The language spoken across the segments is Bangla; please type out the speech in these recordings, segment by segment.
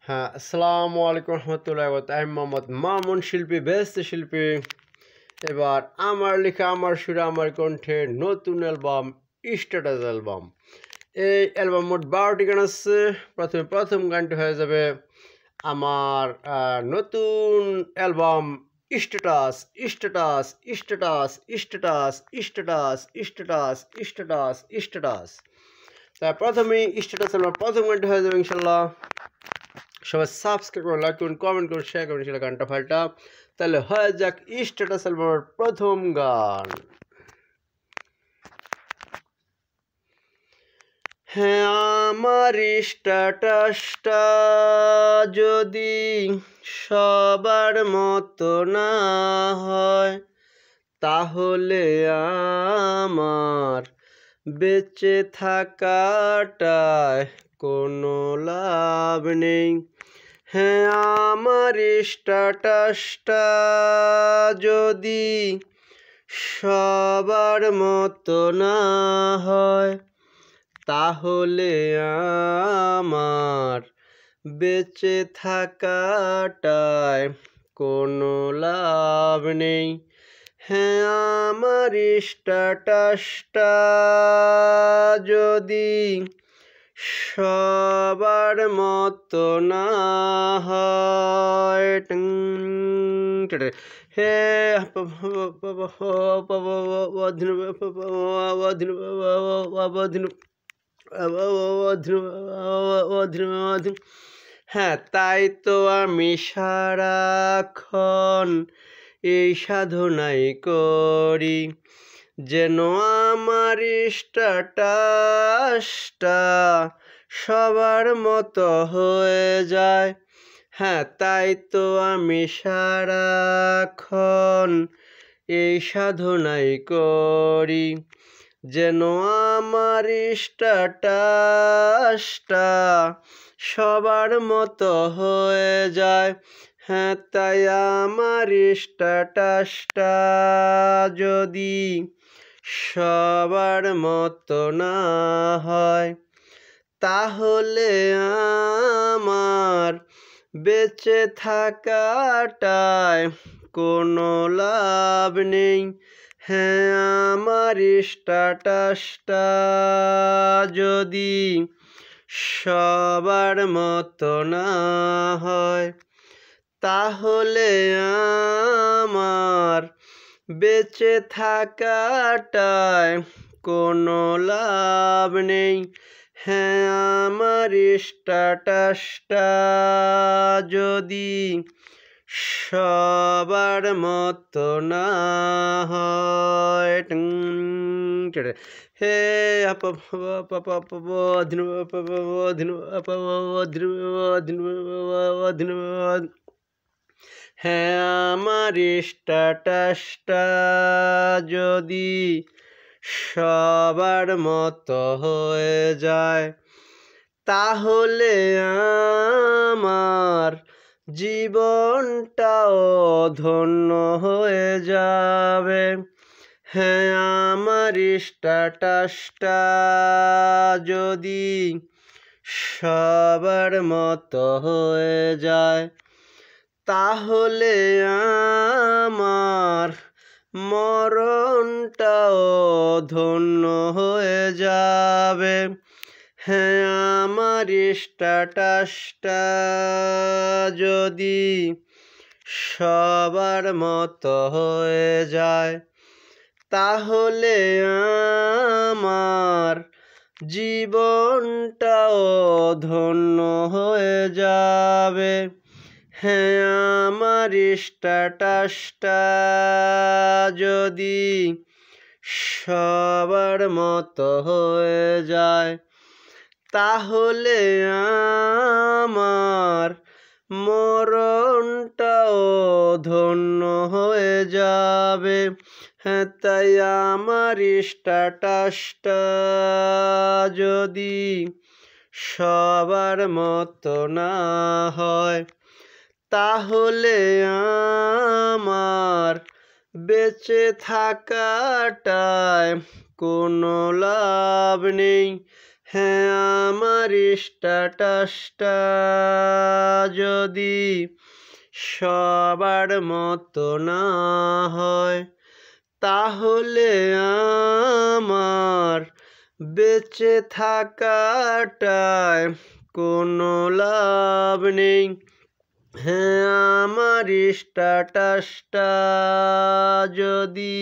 হ্যাঁ, আসসালামু আলাইকুম রহমতুল্লাহ। আমি মোহাম্মদ মামুন, শিল্পী, ব্যস্ত শিল্পী। এবার আমার লেখা, আমার সুরে, আমার কণ্ঠে নতুন অ্যালবাম, স্ট্যাটাস অ্যালবাম। এই অ্যালবাম মোট 12টি গান আছে। প্রথম গানটি হয়ে যাবে আমার নতুন album status status status status status status status status. তাই প্রথমেই স্ট্যাটাস অ্যালবাম প্রথম গানটি হয়ে যাবে ইনশাল্লাহ। সবাই সাবস্ক্রাইব করুন, লাইক করুন, কমেন্ট করুন, শেয়ার করুন সেটা গানটা ফাইলটা। তাহলে হয়ে যাক স্ট্যাটাস অ্যালবামের প্রথম গান। হ্যাঁ, আমার স্ট্যাটাসটা যদি সবার মতো না হয়, তাহলে আমার বেঁচে থাকাটায় কোনো লাভ নেই। হ্যাঁ, আমার স্ট্যাটাসটা যদি সবার মতো না হয়, তাহলে আমার বেঁচে থাকাটায় কোনো লাভ নেই। হ্যাঁ, আমার স্ট্যাটাসটা যদি সবার মতো না হয়, হে হ্যাঁ, তাই তো আমি সারাক্ষণ এই সাধনাই করি, যেন আমার স্ট্যাটাসটা সবার মতো হয়ে যায়। হ্যাঁ, তাই তো আমি সারাক্ষণ এই সাধনাই করি, যেন আমার স্ট্যাটাসটা সবার মতো হয়ে যায়। হ্যাঁ, তাই আমার স্ট্যাটাসটা যদি সবার মতো না হয়, তাহলে আমার বেঁচে থাকাটায় কোনো লাভ নেই। হ্যাঁ, আমার স্ট্যাটাসটা যদি সবার মতো না হয়, তাহলে আমার বেঁচে থাকাটায় কোনো লাভ নেই। হ্যাঁ, আমার স্ট্যাটাসটা যদি সবার মতো না হয়, হে হ্যাঁ, আমার স্ট্যাটাসটা যদি সবার মতো হয়ে যায়, তাহলে আমার জীবনটাও ধন্য হয়ে যাবে। হ্যাঁ, আমার স্ট্যাটাসটা যদি সবার মতো হয়ে যায়, তাহলে আমার মরণটাও ধন্য হয়ে যাবে। হ্যাঁ, আমার স্ট্যাটাসটা যদি সবার মতো হয়ে যায়, তাহলে আমার জীবনটাও ধন্য হয়ে যাবে। হ্যাঁ, আমার স্ট্যাটাসটা যদি সবার মতো হয়ে যায়, তাহলে আমার মরণটাও ধন্য হয়ে যাবে। হ্যাঁ, তাই আমার স্ট্যাটাসটা যদি সবার মতো না হয়, তাহলে আমার বেঁচে থাকাটায় কোনো লাভ নেই। হ্যাঁ আমার স্ট্যাটাসটা যদি সবার মতো না হয় তাহলে আমার বেঁচে থাকাটায় কোনো লাভ নেই। হ্যাঁ আমার স্ট্যাটাসটা যদি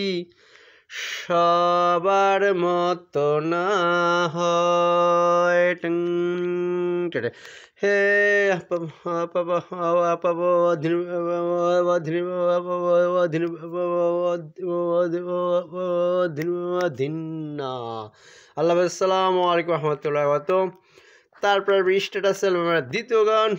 সবার মতো না হয় হে আল্লাহ আসসালামু আলাইকুম রহমতুল্লাহ। তারপর স্ট্যাটাস অ্যালবামের দ্বিতীয় গান